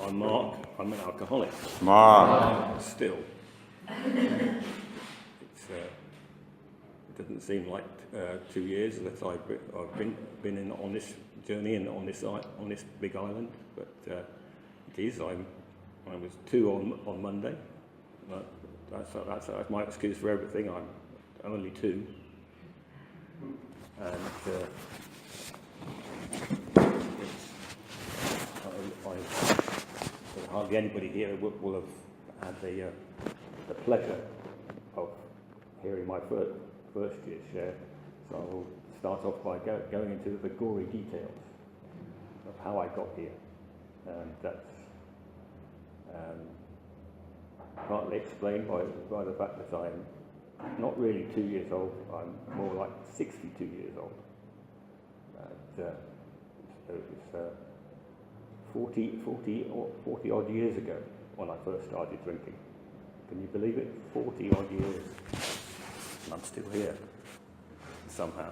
I'm Mark. I'm an alcoholic. Mark. Still. It doesn't seem like 2 years that I've been on this journey and on this big island, but it is. I was 2 on Monday. That's my excuse for everything. I'm only 2, and hardly anybody here will have had the pleasure of hearing my first year's share, so I'll start off by going into the gory details of how I got here, and that's partly explained by the fact that I'm not really 2 years old. I'm more like 62 years old. It's 40 odd years ago when I first started drinking. Can you believe it? 40 odd years. And I'm still here, somehow.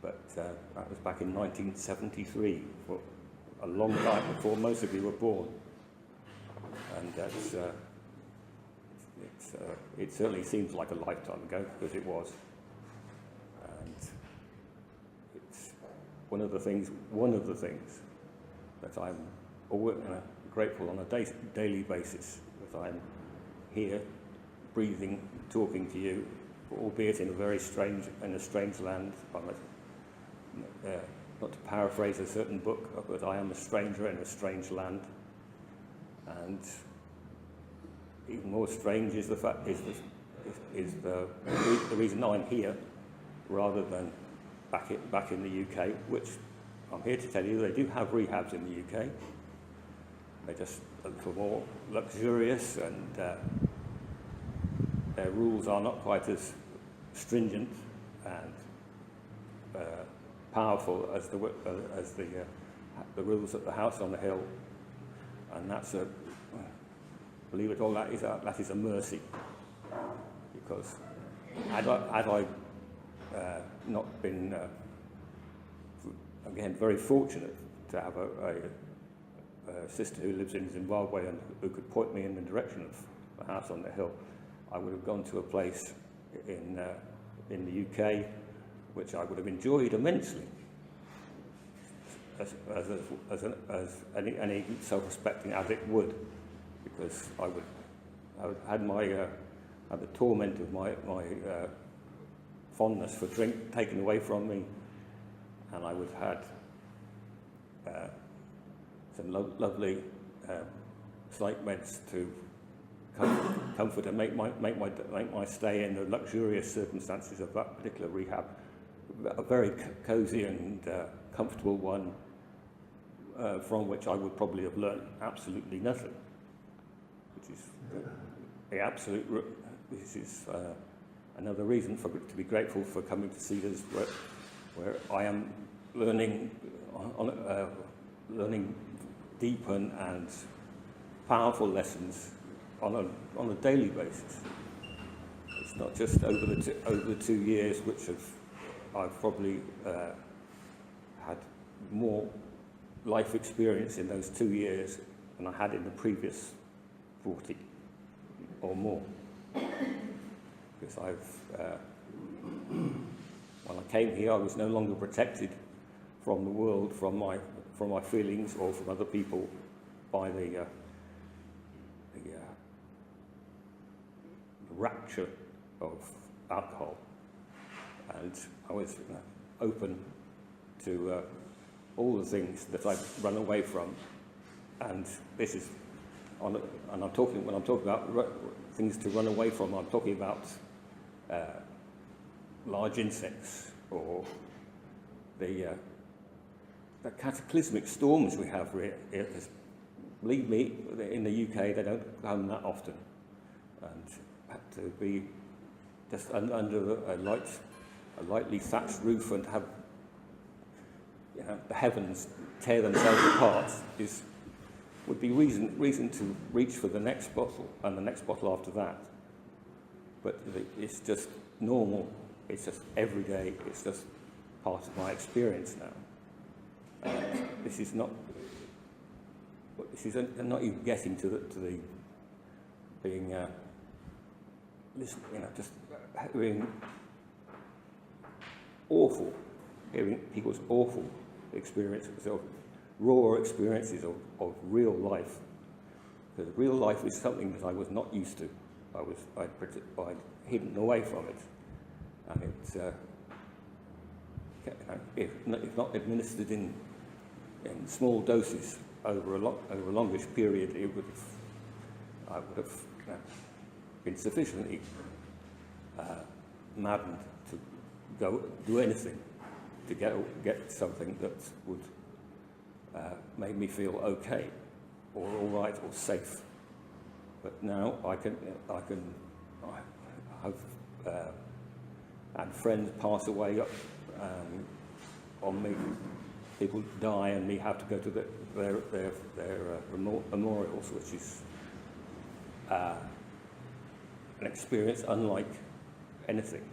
But that was back in 1973, for a long time before most of you were born. And it certainly seems like a lifetime ago, because it was. And it's one of the things that I'm always grateful on a daily basis, that I'm here, breathing, talking to you, albeit in a very strange land. Not to paraphrase a certain book, but I am a stranger in a strange land, and even more strange is the fact the reason I'm here rather than back in the UK, which I'm here to tell you they do have rehabs in the UK. They're just a little more luxurious, and their rules are not quite as stringent and powerful as the rules at the house on the hill, and that's believe it or not, that is a mercy, because had I not been again very fortunate to have a sister who lives in Zimbabwe and who could point me in the direction of the house on the hill, I would have gone to a place in the UK which I would have enjoyed immensely, as any self-respecting addict would, because I would had the torment of my fondness for drink taken away from me, and I would have had some lovely psych meds to comfort and make my stay in the luxurious circumstances of that particular rehab a very cosy and comfortable one, from which I would probably have learned absolutely nothing, which is this is another reason to be grateful for coming to Cedars, where I am learning deep and powerful lessons on a daily basis. It's not just over the 2 years, which I've probably had more life experience in those 2 years than I had in the previous 40 or more. Because when I came here, I was no longer protected from the world, from my feelings, or from other people by the rapture of alcohol, and I was open to all the things that I've run away from, and this is when I'm talking about things to run away from, I'm talking about large insects, or the cataclysmic storms we have here. Believe me, in the UK they don't come that often, and to be just under a lightly thatched roof and have the heavens tear themselves apart would be reason to reach for the next bottle and the next bottle after that. But it's just normal. It's just everyday. It's just part of my experience now. And this is not she's not even getting to the being, listen, just hearing people's awful experiences, of raw experiences of real life. Because real life is something that I was not used to. I'd hidden away from it, and if not administered in small doses over a longish period, I would have been sufficiently maddened to go do anything to get something that would make me feel okay, or all right, or safe. But now I have had friends pass away on me. People die, and me have to go to their memorials, which is an experience unlike anything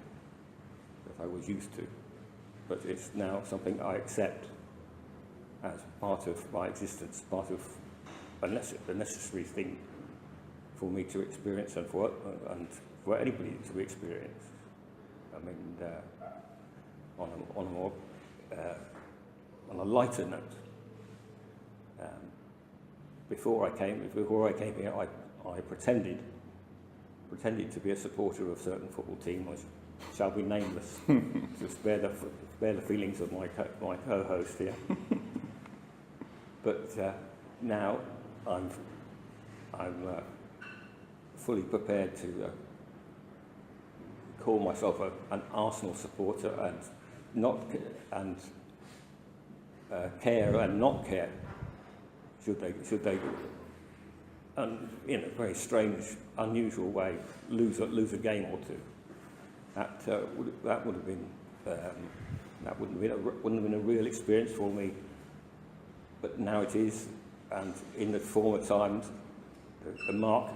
that I was used to. But it's now something I accept as part of my existence, part of a necessary thing for me to experience, and for anybody to experience. I mean, on a lighter note, before I came here, I pretended to be a supporter of a certain football team, which shall be nameless, to spare the feelings of my co-host here. But now I'm fully prepared to call myself an Arsenal supporter, and care and not care should they and in a very strange, unusual way lose a game or two. That wouldn't have been a real experience for me, but now it is. And in the former times, the Mark,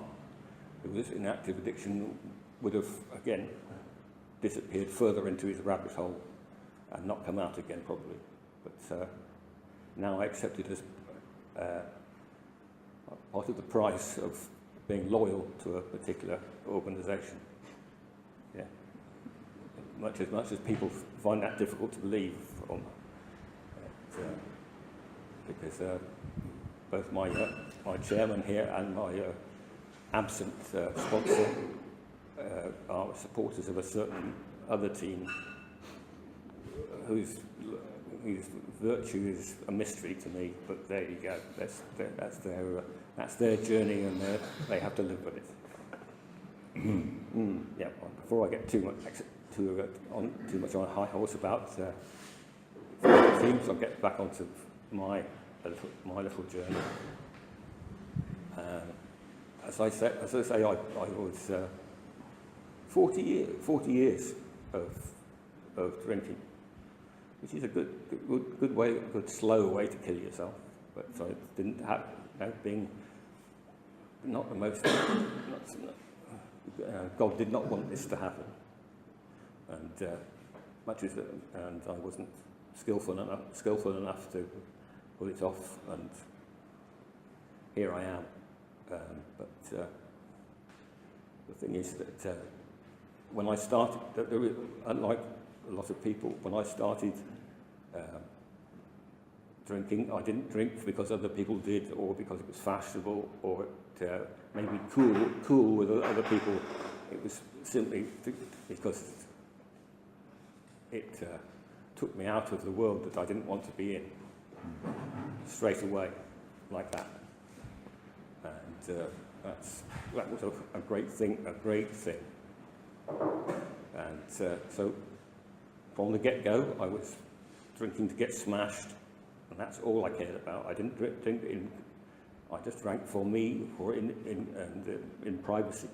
who was in active addiction, would have again disappeared further into his rabbit hole and not come out again, probably. But now I accept it as part of the price of being loyal to a particular organisation. Yeah. Much as people find that difficult to believe, because both my chairman here and my absent sponsor are supporters of a certain other team whose virtue is a mystery to me. But there you go. That's their journey, and they have to live with it. Yeah. Before I get too much on a high horse about teams, I'll get back onto my little journey. As I say, I was 40 years of drinking, which is a good way, a good slow way to kill yourself. But I didn't have, being not the most. God did not want this to happen, and and I wasn't skillful enough to pull it off, and here I am. But the thing is that when I started, unlike a lot of people, when I started drinking, I didn't drink because other people did, or because it was fashionable, or it made me cool with other people. It was simply because it took me out of the world that I didn't want to be in, straight away, like that. And that was a great thing, And so from the get-go, I was drinking to get smashed, and that's all I cared about. I didn't drink I just drank for me, or in privacy.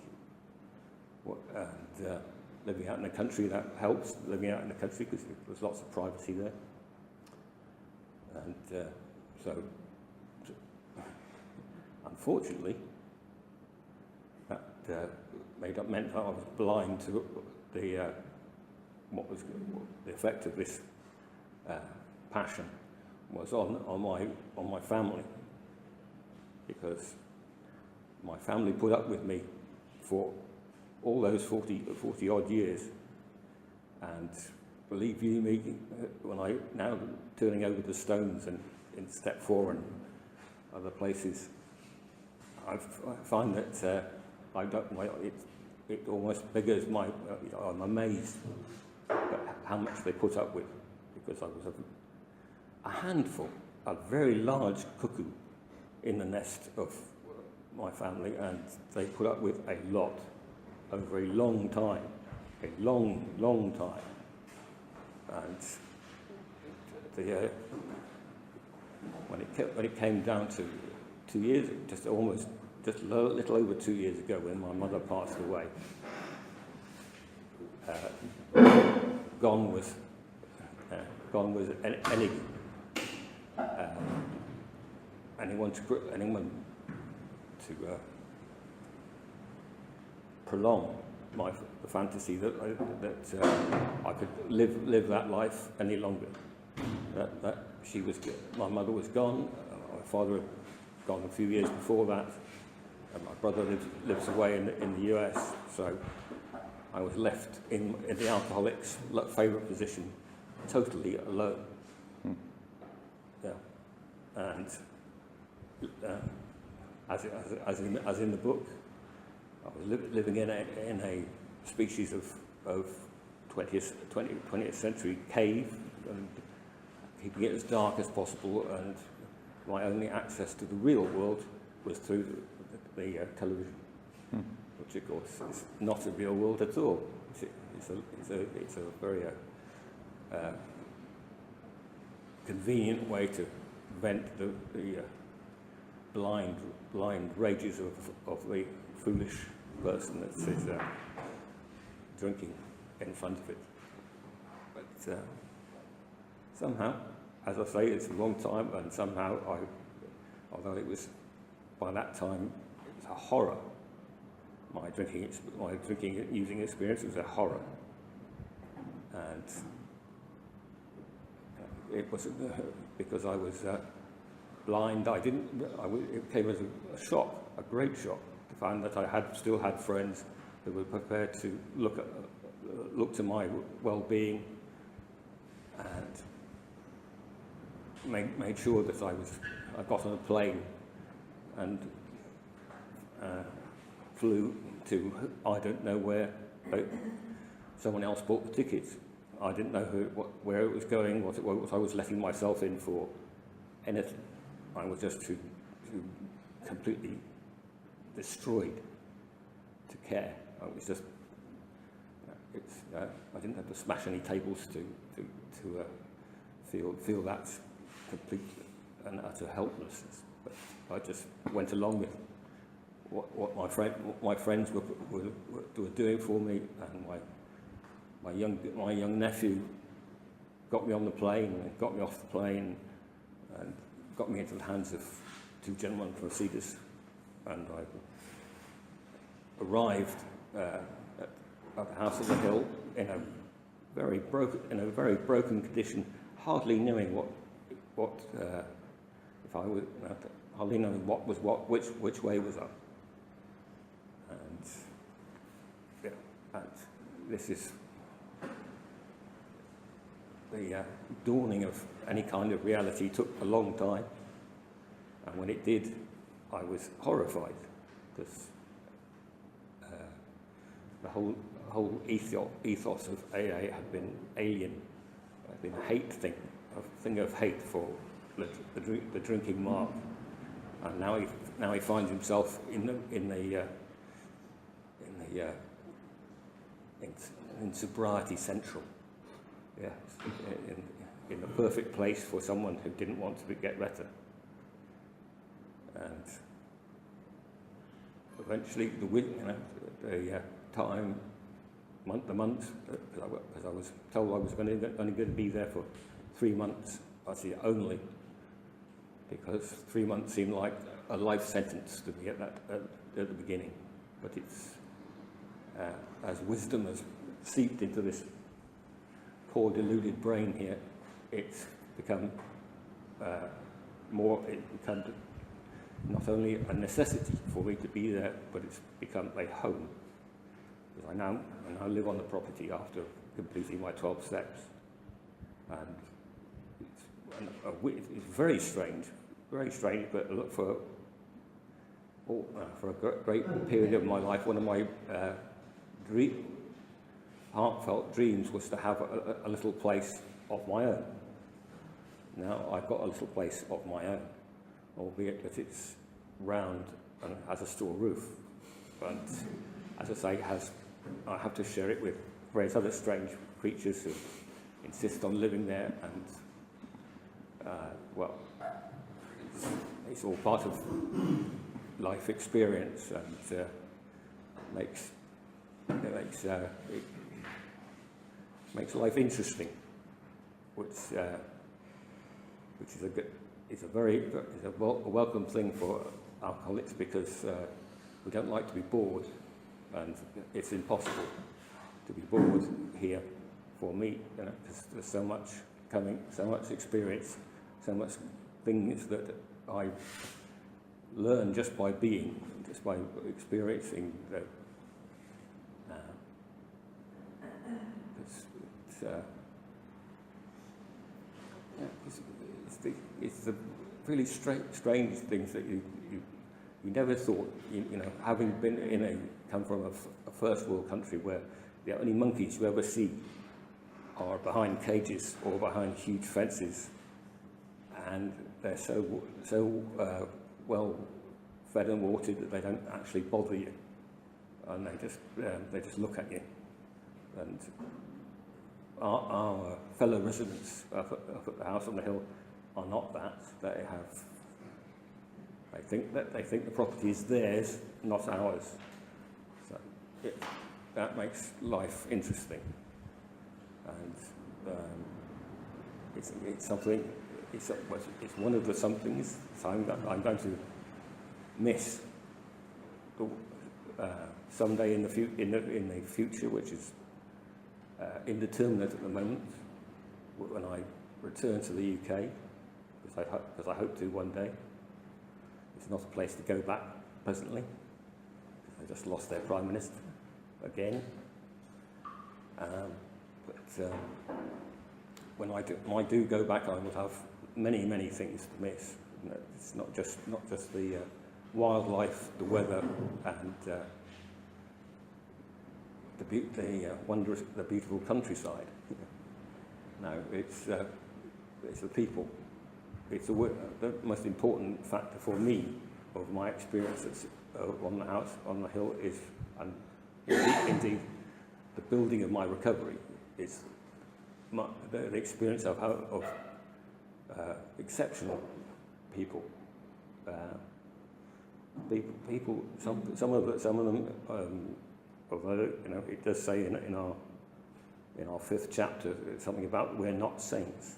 And living out in the country, that helps. Living out in the country, because there's lots of privacy there. And so, unfortunately, that meant that I was blind to what was the effect of this passion was on my family. because my family put up with me for all those 40 odd years. And believe you me, when I now turning over the stones and in step 4 and other places, I find that it almost beggars my, I'm amazed at how much they put up with, because I was a handful, a very large cuckoo in the nest of my family, and they put up with a lot over a long time, a long time. And when it came down to 2 years, just a little over 2 years ago, when my mother passed away, gone was anyone to prolong the fantasy that I could live that life any longer. That my mother was gone, my father had gone a few years before that, and my brother lives away in the US, so I was left in the alcoholic's favourite position, totally alone. Yeah, and as in the book, I was living in a species of 20th century cave, and keeping it as dark as possible, and my only access to the real world was through the television, which of course is not a real world at all. It's a very convenient way to vent the blind rages of the foolish person that sits drinking in front of it. But somehow, as I say, it's a long time, and somehow although it was, by that time, it was a horror. My drinking and using experience was a horror. And it was because I was blind. It came as a shock, a great shock, to find that I still had friends who were prepared to look to my well-being and made sure that I got on a plane and flew to I don't know where. Someone else bought the tickets. I didn't know where it was going, what I was letting myself in for, anything. I was just too completely destroyed to care. I was just. I didn't have to smash any tables to feel that complete and utter helplessness. But I just went along with what my friends were doing for me, and my young nephew got me on the plane and got me off the plane and got me into the hands of two gentlemen from Cedars, and I arrived at the house on the hill in a very broken condition, hardly knowing hardly knowing what was what, which way was up, and this is the dawning of any kind of reality. Took a long time, and when it did, I was horrified, because the whole ethos of AA had been alien, had been a hate thing, a thing of hate for the drinking mark, and now he finds himself in sobriety central. Yes, in the perfect place for someone who didn't want to get better. And eventually, the time, the months, because I was told I was only going to be there for 3 months. I say only, because 3 months seemed like a life sentence to me at the beginning. But it's as wisdom has seeped into this poor deluded brain here, it's become not only a necessity for me to be there, but it's become a home. Because I now live on the property after completing my 12 steps. And it's very strange, but look, for a great period of my life, one of my heartfelt dreams was to have a little place of my own. Now I've got a little place of my own, albeit that it's round and has a straw roof. But as I say, I have to share it with various other strange creatures who insist on living there, and well, it's all part of life experience, and makes life interesting, which is a welcome thing for alcoholics, because we don't like to be bored, and it's impossible to be bored here for me, because there's so much coming, so much experience, so much things that I learn just by being, just by experiencing the it's the really strange things that you never thought, having come from a first world country where the only monkeys you ever see are behind cages or behind huge fences, and they're so well fed and watered that they don't actually bother you, and they just look at you. And our fellow residents up at the house on the hill are not that. They think the property is theirs, not ours. So that makes life interesting, and it's something. It's one of the somethings that I'm going to miss someday in the future, which is indeterminate at the moment, when I return to the UK, because I hope to one day. It's not a place to go back presently. They just lost their Prime Minister again. But when I do go back, I will have many things to miss. It's not just the wildlife, the weather, and the beautiful countryside. No, it's the people. It's the most important factor for me of my experiences on the house, on the hill, is, and indeed the building of my recovery is the experience of exceptional people. Some of them, although it does say in our 5th chapter something about we're not saints.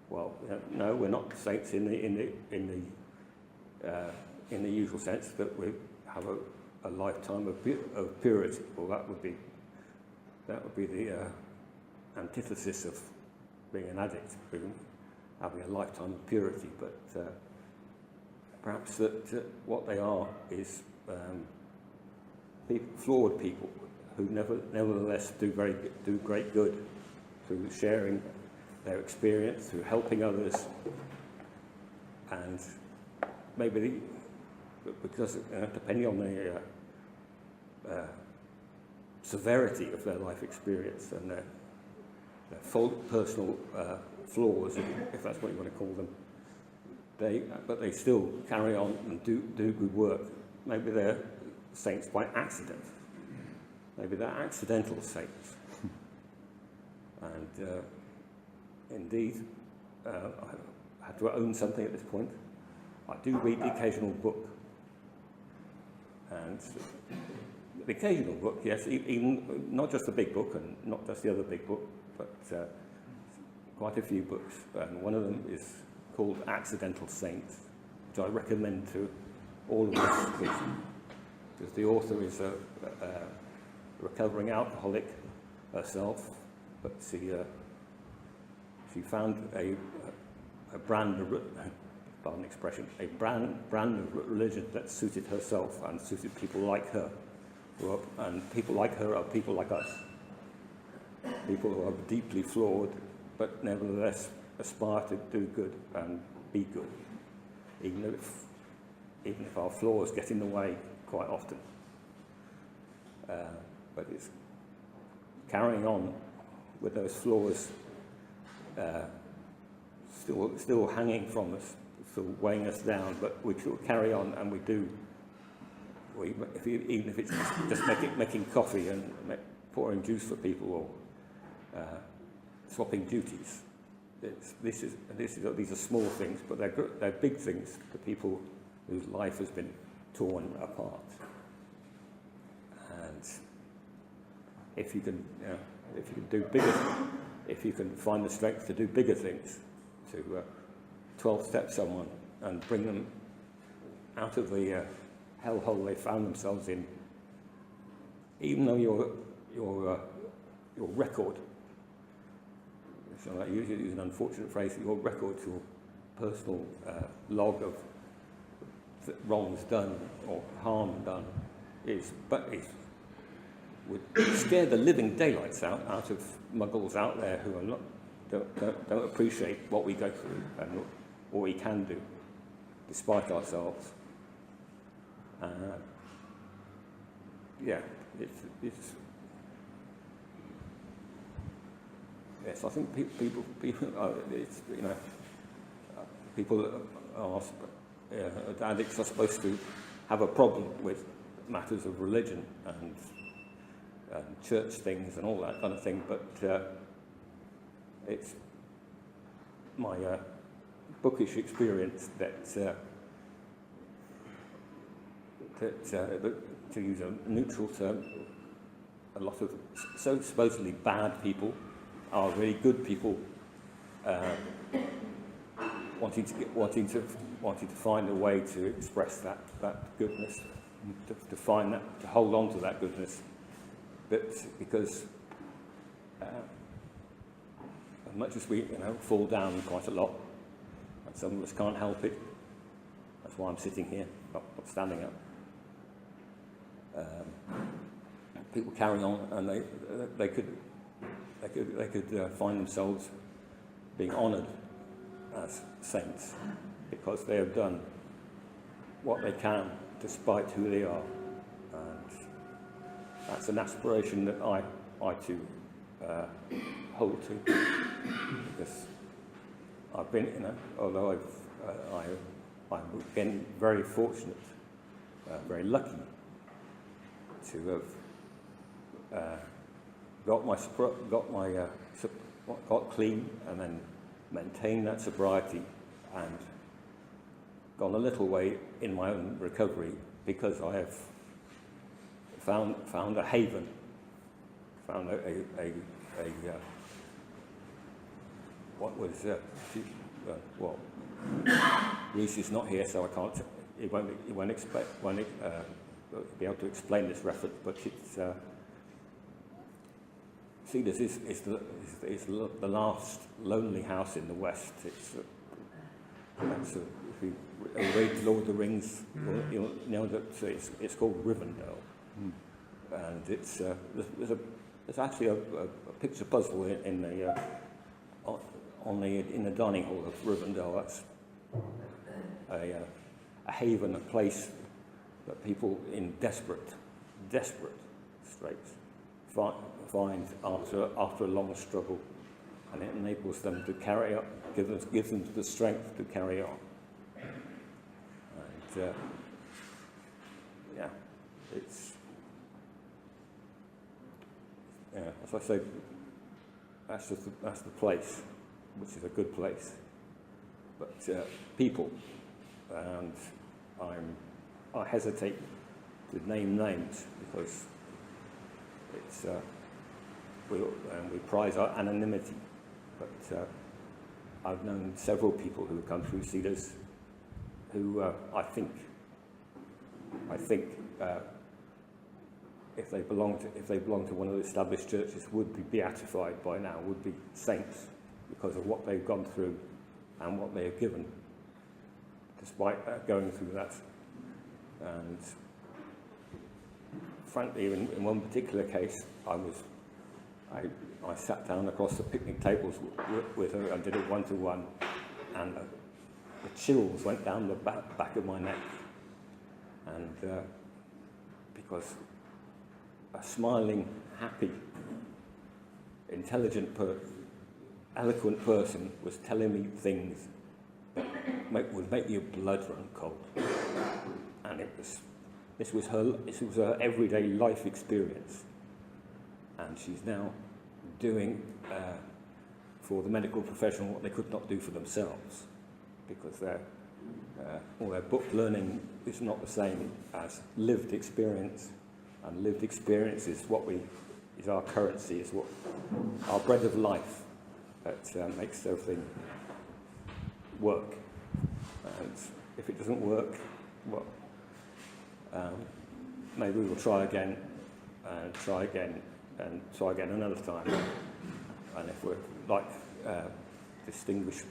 Well, no, we're not saints in the usual sense that we have a lifetime of purity. Well, that would be the antithesis of being an addict, having a lifetime of purity. But perhaps that what they are is flawed people who nevertheless do great good through sharing their experience, through helping others, and maybe because depending on the severity of their life experience and their personal flaws, if that's what you want to call them, but they still carry on and do good work. Maybe they're saints by accident. Maybe they're accidental saints. And indeed, I have to own something at this point. I do read the occasional book. And the occasional book, yes, even not just the big book and not just the other big book, but quite a few books. And one of them is called Accidental Saints, which I recommend to all of us, because the author is a recovering alcoholic herself, but she found a brand pardon the expression, a brand of religion that suited herself and suited people like her. And people like her are people like us. People who are deeply flawed, but nevertheless aspire to do good and be good, even if our flaws get in the way quite often. But it's carrying on with those flaws still hanging from us, still weighing us down, but we still carry on, and we do. Even if it's just making coffee and pouring juice for people, or swapping duties. These are small things, but they're big things for people whose life has been torn apart. And if you can do bigger, if you can find the strength to do bigger things, to 12-step someone and bring them out of the hellhole they found themselves in, even though your record, so I usually use an unfortunate phrase, your record, your personal log of wrongs done or harm done, would scare the living daylights out of muggles out there who are don't appreciate what we go through and what we can do despite ourselves. Yes, I think people addicts are supposed to have a problem with matters of religion and church things and all that kind of thing, but it's my bookish experience that to use a neutral term, a lot of supposedly bad people are really good people, wanting to find a way to express that goodness, to hold on to that goodness, because as much as we fall down quite a lot, and some of us can't help it. That's why I'm sitting here, not standing up. People carry on, and they could find themselves being honoured as saints because they have done what they can despite who they are, and that's an aspiration that I too hold to, because I've been, although I've been very fortunate, very lucky to have got clean and then maintained that sobriety and gone a little way in my own recovery because I have found a haven, found Reese is not here, so I can't. He won't be able to explain this reference, but it's. Cedars is the last lonely house in the West. If you read Lord of the Rings, you'll know that it's called Rivendell, and there's actually a picture puzzle in the dining hall of Rivendell. That's a haven, a place that people in desperate straits find after a long struggle, and it enables them to carry on, gives them the strength to carry on. And it's as I say, that's the place, which is a good place. But people, and I hesitate to name names because it's we prize our anonymity. But I've known several people who have come through Cedars who I think if they belong to one of the established churches would be beatified by now, would be saints because of what they've gone through and what they have given. despite going through that. And frankly, in one particular case, I sat down across the picnic tables with her and did it one-to-one, and the chills went down the back of my neck. And because a smiling, happy, intelligent, eloquent person was telling me things that would make your blood run cold. And this was her everyday life experience. And she's now doing for the medical profession what they could not do for themselves, because all their book learning is not the same as lived experience, and lived experience is is our currency, is what our bread of life that makes everything work. And if it doesn't work, well, maybe we'll try again, and try again, and try again another time. And if we're like distinguished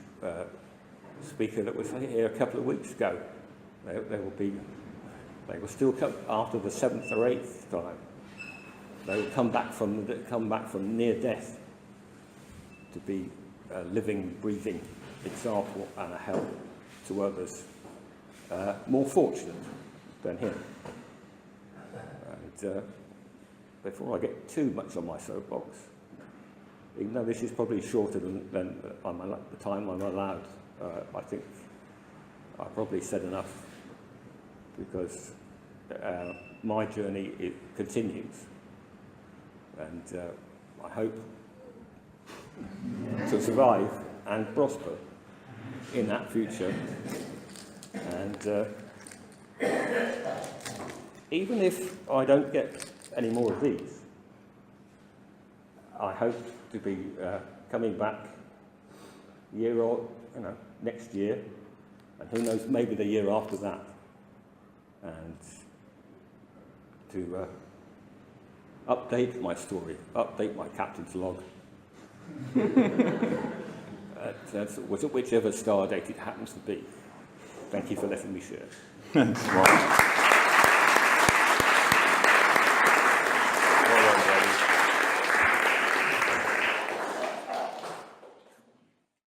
speaker that was here a couple of weeks ago, they will still come after the 7th or 8th time. They will come back from near death to be a living, breathing example and a help to others more fortunate than him. And before I get too much on my soapbox, even though this is probably shorter than the time I'm allowed, I think I probably said enough, because my journey continues, and I hope to survive and prosper in that future. And even if I don't get any more of these, I hope to be coming back next year, and who knows, maybe the year after that, and to update my story, update my captain's log, whichever star date it happens to be. Thank you for letting me share. Thanks, Mark.